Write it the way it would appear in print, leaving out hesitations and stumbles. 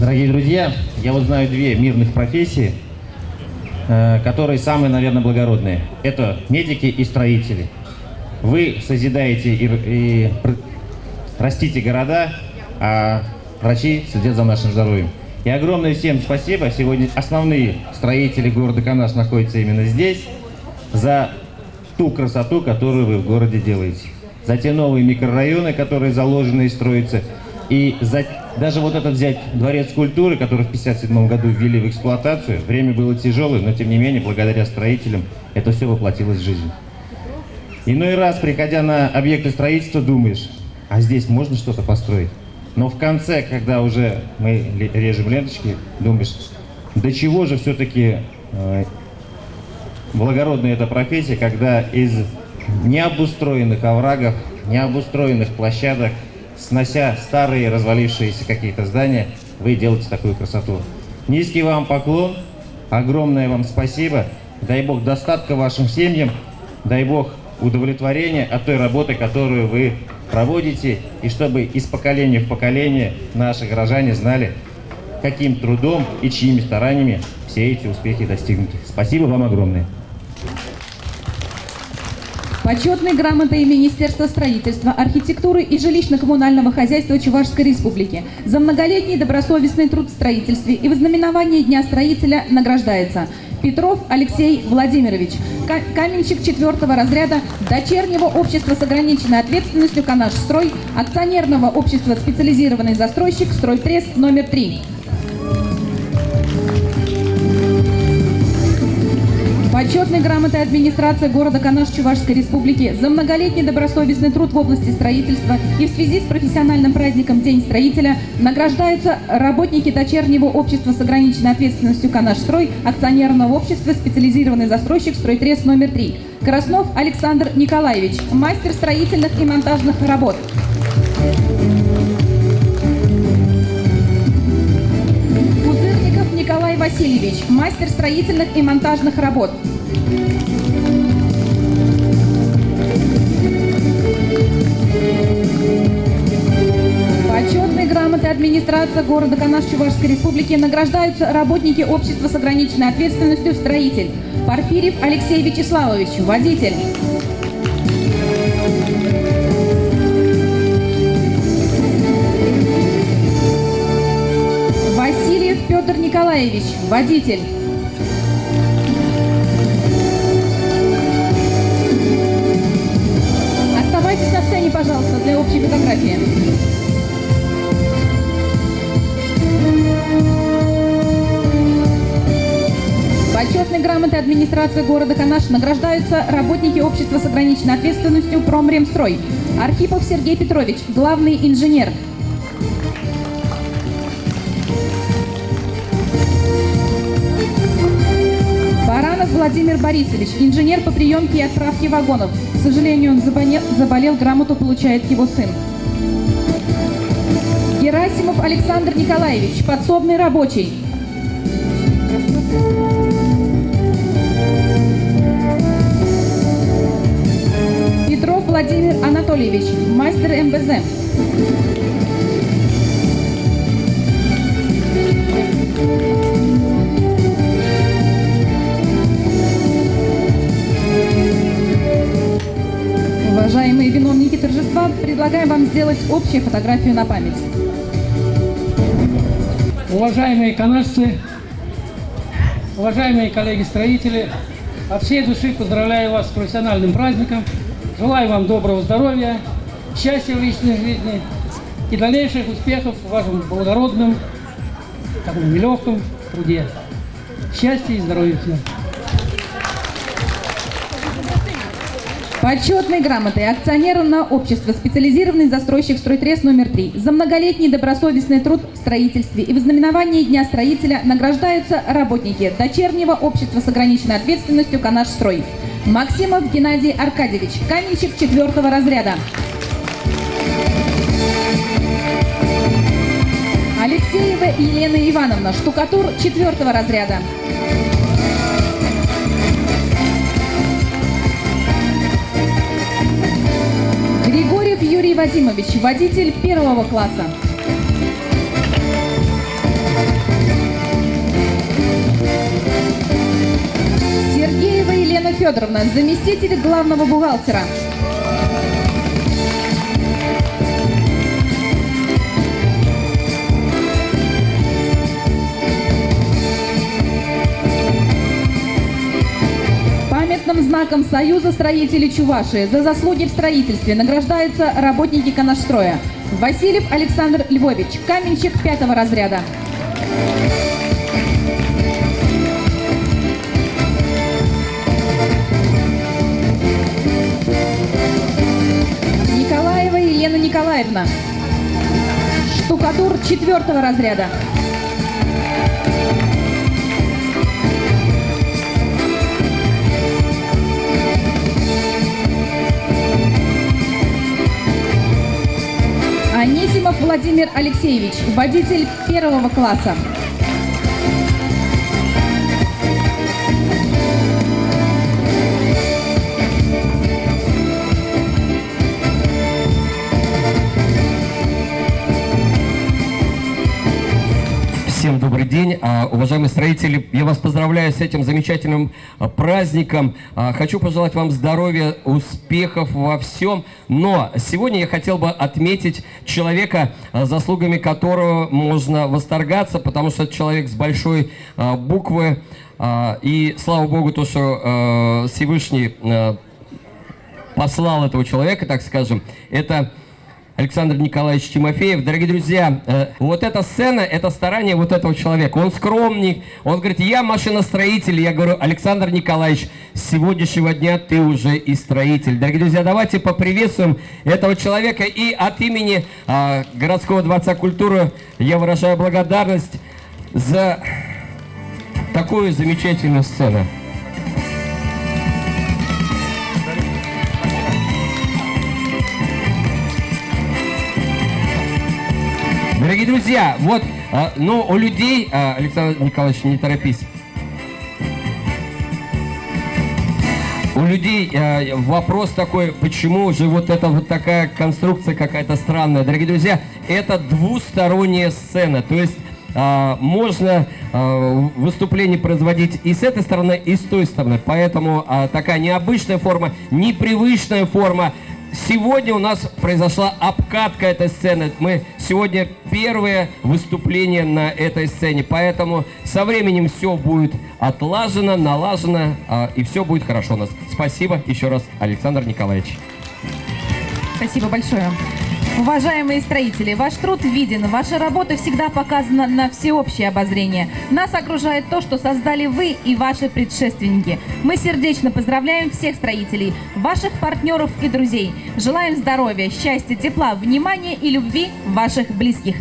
Дорогие друзья, я вот знаю две мирных профессии, которые самые, наверное, благородные. Это медики и строители. Вы созидаете и растите города, а врачи следят за нашим здоровьем. И огромное всем спасибо. Сегодня основные строители города Канаш находятся именно здесь, за ту красоту, которую вы в городе делаете. За те новые микрорайоны, которые заложены и строятся. И даже вот этот взять дворец культуры, который в 1957 году ввели в эксплуатацию. Время было тяжелое, но тем не менее, благодаря строителям, это все воплотилось в жизнь. Иной раз, приходя на объекты строительства, думаешь, а здесь можно что-то построить? Но в конце, когда уже мы режем ленточки, думаешь, до чего же все-таки благородная эта профессия, когда из необустроенных оврагов, необустроенных площадок, снося старые развалившиеся какие-то здания, вы делаете такую красоту. Низкий вам поклон, огромное вам спасибо. Дай Бог достатка вашим семьям, дай Бог удовлетворения от той работы, которую вы проводите, и чтобы из поколения в поколение наши горожане знали, каким трудом и чьими стараниями все эти успехи достигнуты. Спасибо вам огромное. Почетной грамотой Министерства строительства, архитектуры и жилищно-коммунального хозяйства Чувашской Республики за многолетний добросовестный труд в строительстве и в знаменовании Дня строителя награждается Петров Алексей Владимирович, каменщик 4-го разряда Дочернего общества с ограниченной ответственностью «Канашстрой», акционерного общества «Специализированный застройщик Стройтрест номер 3. Почетной грамотой администрации города Канаш Чувашской Республики за многолетний добросовестный труд в области строительства и в связи с профессиональным праздником День строителя награждаются работники Дочернего общества с ограниченной ответственностью «Канашстрой», акционерного общества «Специализированный застройщик Стройтрест номер 3. Краснов Александр Николаевич, мастер строительных и монтажных работ. Николай Васильевич, мастер строительных и монтажных работ. Почетной грамотой администрации города Канаш Чувашской Республики награждаются работники общества с ограниченной ответственностью «Строитель». Порфирьев Алексей Вячеславович, водитель. Петр Николаевич, водитель. Оставайтесь на сцене, пожалуйста, для общей фотографии. Почетной грамотой администрации города Канаш награждаются работники общества с ограниченной ответственностью «Промремстрой». Архипов Сергей Петрович, главный инженер. Владимир Борисович, инженер по приемке и отправке вагонов. К сожалению, он заболел, грамоту получает его сын. Герасимов Александр Николаевич, подсобный рабочий. Петров Владимир Анатольевич, мастер МБЗ. Уважаемые виновники торжества, предлагаем вам сделать общую фотографию на память. Уважаемые канашцы, уважаемые коллеги-строители, от всей души поздравляю вас с профессиональным праздником. Желаю вам доброго здоровья, счастья в личной жизни и дальнейших успехов в вашем благородном, таком нелегком труде. Счастья и здоровья всем. Почетной грамотой акционерного общества «Специализированный застройщик Стройтрест номер 3 за многолетний добросовестный труд в строительстве и в знаменовании Дня строителя награждаются работники Дочернего общества с ограниченной ответственностью «Канашстрой». Максимов Геннадий Аркадьевич, каменщик 4-го разряда. Алексеева Елена Ивановна, штукатур 4-го разряда. Григорьев Юрий Вадимович, водитель 1-го класса. Федоровна, заместитель главного бухгалтера. Памятным знаком Союза строителей Чувашии за заслуги в строительстве награждаются работники Канашстроя. Васильев Александр Львович, каменщик 5-го разряда. Николаева Елена Николаевна, штукатур 4-го разряда. Анисимов Владимир Алексеевич, водитель 1-го класса. Всем добрый день, уважаемые строители, я вас поздравляю с этим замечательным праздником. Хочу пожелать вам здоровья, успехов во всем, но сегодня я хотел бы отметить человека, заслугами которого можно восторгаться, потому что это человек с большой буквы, и слава Богу, то, что Всевышний послал этого человека, так скажем, это Александр Николаевич Тимофеев. Дорогие друзья, вот эта сцена, это старание вот этого человека. Он скромный, он говорит, я машиностроитель. Я говорю, Александр Николаевич, с сегодняшнего дня ты уже и строитель. Дорогие друзья, давайте поприветствуем этого человека. И от имени городского дворца культуры я выражаю благодарность за такую замечательную сцену. Дорогие друзья, вот, ну, у людей, Александр Николаевич, не торопись, у людей вопрос такой, почему же вот эта вот такая конструкция какая-то странная. Дорогие друзья, это двусторонняя сцена, то есть можно выступление производить и с этой стороны, и с той стороны, поэтому такая необычная форма, непривычная форма. Сегодня у нас произошла обкатка этой сцены. Мы сегодня первое выступление на этой сцене. Поэтому со временем все будет отлажено, налажено, и все будет хорошо у нас. Спасибо еще раз, Александр Николаевич. Спасибо большое. Уважаемые строители, ваш труд виден, ваша работа всегда показана на всеобщее обозрение. Нас окружает то, что создали вы и ваши предшественники. Мы сердечно поздравляем всех строителей, ваших партнеров и друзей. Желаем здоровья, счастья, тепла, внимания и любви ваших близких.